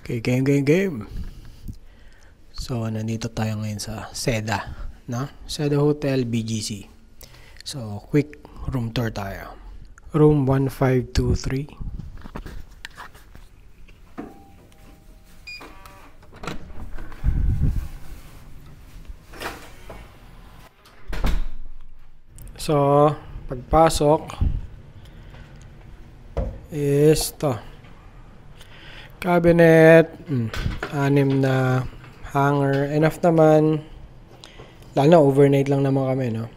Okay, game. So, nandito tayo ngayon sa Seda, no? Seda Hotel, BGC. So, quick room tour tayo. Room 1523. So, pagpasok is to. Cabinet, 6 na hanger, enough naman. Lalo na overnight lang naman kami, no?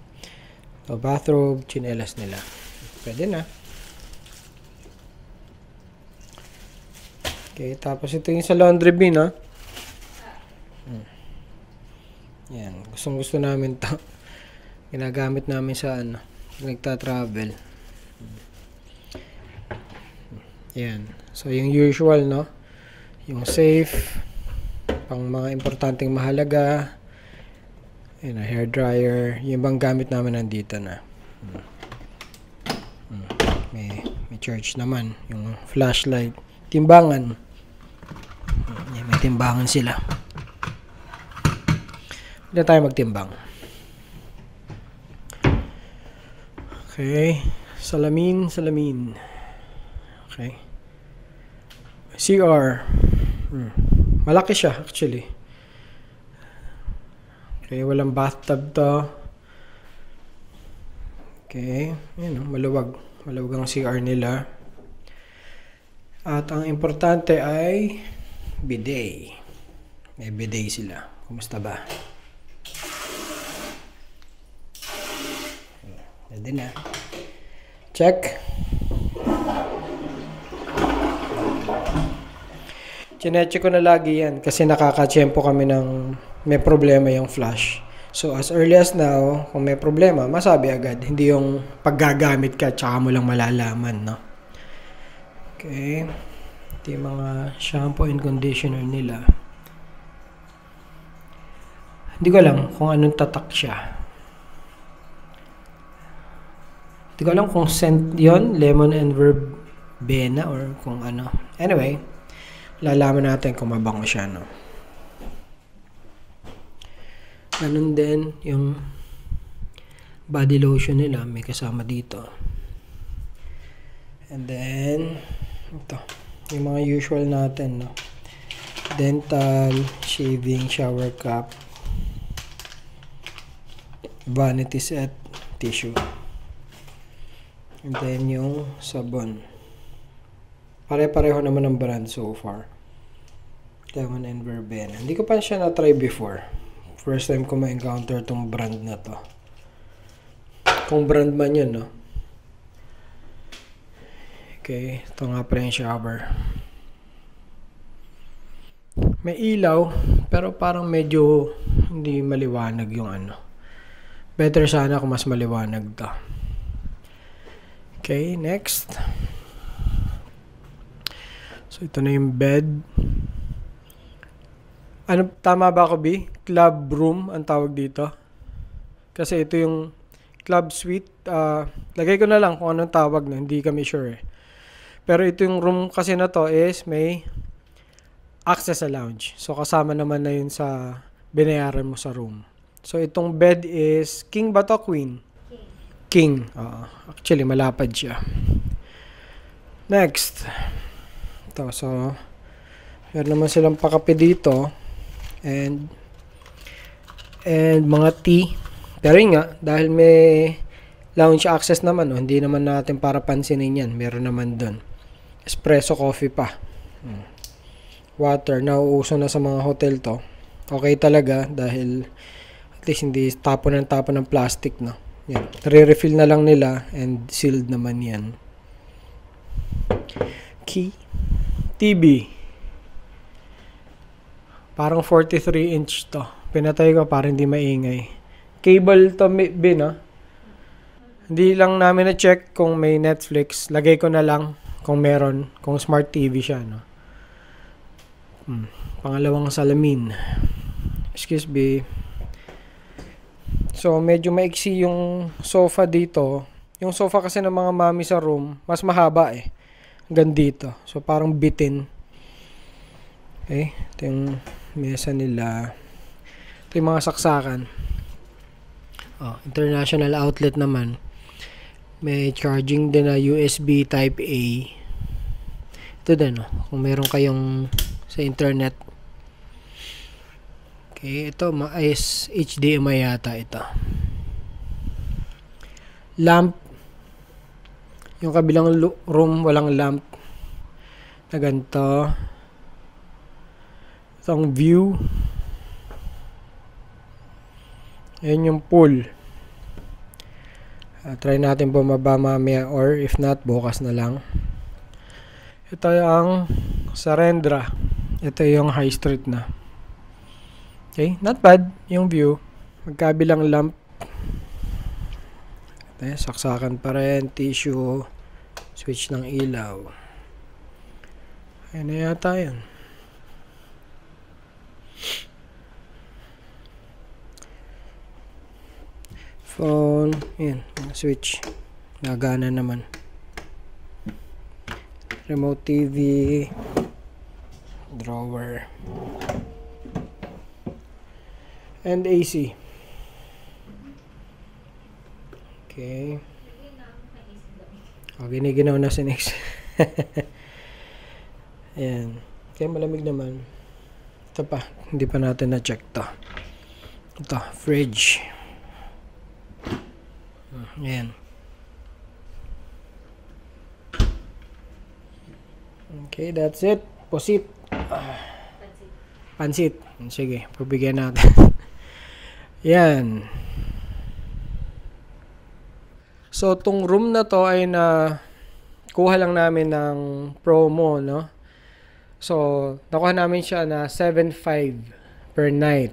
So, bathrobe, chinelas nila. Pwede na. Okay, tapos ito yung sa laundry bin, no? Yan, gustong-gusto namin to. Ginagamit namin sa nagta-travel. Yan. So, yung usual, no? Yung safe, pang mga importanteng mahalaga, yun, hair dryer, yung bang gamit namin nandito na. May charge naman, yung flashlight, timbangan. Yan, may timbangan sila. Hindi tayo magtimbang. Okay, salamin. Okay. CR. Malaki siya actually. Okay, walang bathtub to. Okay, yun, maluwag ang CR nila. At ang importante ay bidet. May bidet sila. Kumusta ba? Pwede na. Check. Chineche ko na lagi yan kasi nakakatsyempo kami ng may problema yung flash. So, as early as now, kung may problema, masabi agad. Hindi yung paggagamit ka tsaka mo lang malalaman, no? Okay. Ito yung mga shampoo and conditioner nila. Hindi ko alam kung anong tatak siya. Hindi ko alam kung scent yon, lemon and verbena or kung ano. Anyway, lalaman natin kung mabango siya, no? Ganun din yung body lotion nila, may kasama dito. And then ito, yung mga usual natin, no? Dental, shaving, shower cap, vanity set, tissue. And then yung sabon. Pare-pareho naman ang brand so far. Lemon and verbena. Hindi ko pa siya na-try before. First time ko ma-encounter tong brand na to. Kung brand man yun, no? Okay, ito nga pa yung shower. May ilaw, pero parang medyo hindi maliwanag yung ano. Better sana kung mas maliwanag to. Okay, next. So, ito na yung bed. Ano, tama ba ako, B? Club room ang tawag dito. Kasi ito yung club suite. Lagay ko na lang kung anong tawag na. Hindi kami sure eh. Pero ito yung room kasi na to is may access sa lounge. So, kasama naman na yun sa binayaran mo sa room. So, itong bed is king ba to? Queen? King. Actually, malapad siya. Next. Ito. So, meron naman silang pakape dito. And mga tea. Pero yun nga, dahil may lounge access naman, hindi naman natin para pansinin yan. Meron naman dun. Espresso coffee pa. Water. Nauuso na sa mga hotel to. Okay talaga dahil at least hindi tapon ng plastic, no? Yan. Re-refill na lang nila and sealed naman yan. Key. TV. Parang 43-inch to. Pinatay ko para hindi maingay. Cable to bin, no? Hindi lang namin na-check kung may Netflix. Lagay ko na lang kung meron. Kung smart TV siya, no? Pangalawang salamin. Excuse me. So, medyo maiksi yung sofa dito. Yung sofa kasi ng mga mami sa room, mas mahaba eh. Hanggang dito. So, parang bitin. Okay. Ito yung mesa nila. Ito yung mga saksakan. Oh, international outlet naman. May charging din na USB Type A. Ito din, oh. Kung meron kayong sa internet. Okay, ito is HDMI yata ito. Lamp. Yung kabilang room walang lamp. Na ganito. Itong view. Ayan yung pool. Try natin bumaba mamaya or if not, bukas na lang. Ito yung Sarendra. Ito yung high street na. Okay, not bad yung view. Magkabilang lamp. Ito, saksakan pa rin, tissue, switch ng ilaw. Ayan na yata yan. Phone, yan, switch. Nagana naman. Remote TV, drawer, and AC. Okay. Oh, giniginaw na si Nix. Ayan. Kaya malamig naman. Ito pa, hindi pa natin na-check to. Ito, fridge. Ayan. Okay, that's it. Pusit. Pansit. Sige, pabigyan natin. Yan. So, tong room na to ay na kuha lang namin ng promo, no? So, nakuha namin siya na 7.5 per night.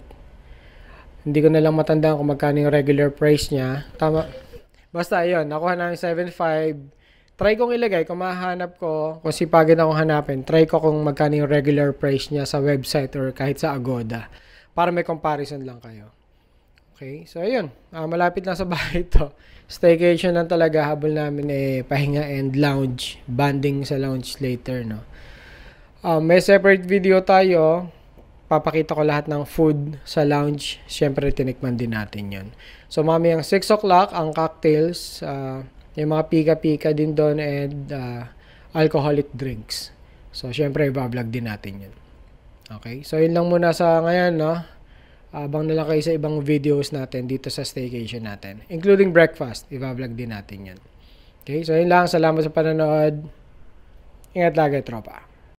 Hindi ko na lang matandaan kung magkano yung regular price niya. Tama. Basta, yun. Nakuha namin 7.5. Try kong ilagay. Kung mahanap ko, kung sipagin akong hanapin, try ko kung magkano yung regular price niya sa website or kahit sa Agoda. Para may comparison lang kayo. Okay? So, ayun. Malapit lang sa bahay ito. Staycation lang talaga. Habol namin pahinga and lounge. Banding sa lounge later, no? May separate video tayo. Papakita ko lahat ng food sa lounge. Siyempre, tinikman din natin yun. So, mamayang 6 o'clock, ang cocktails, yung mga pika-pika din doon and alcoholic drinks. So, siyempre, ibablog din natin yun. Okay? So, yun lang muna sa ngayon, no? Abang na lang kayo sa ibang videos natin dito sa staycation natin. Including breakfast. Ibablog din natin yun. Okay? So, yun lang. Salamat sa panonood. Ingat lagi, tropa.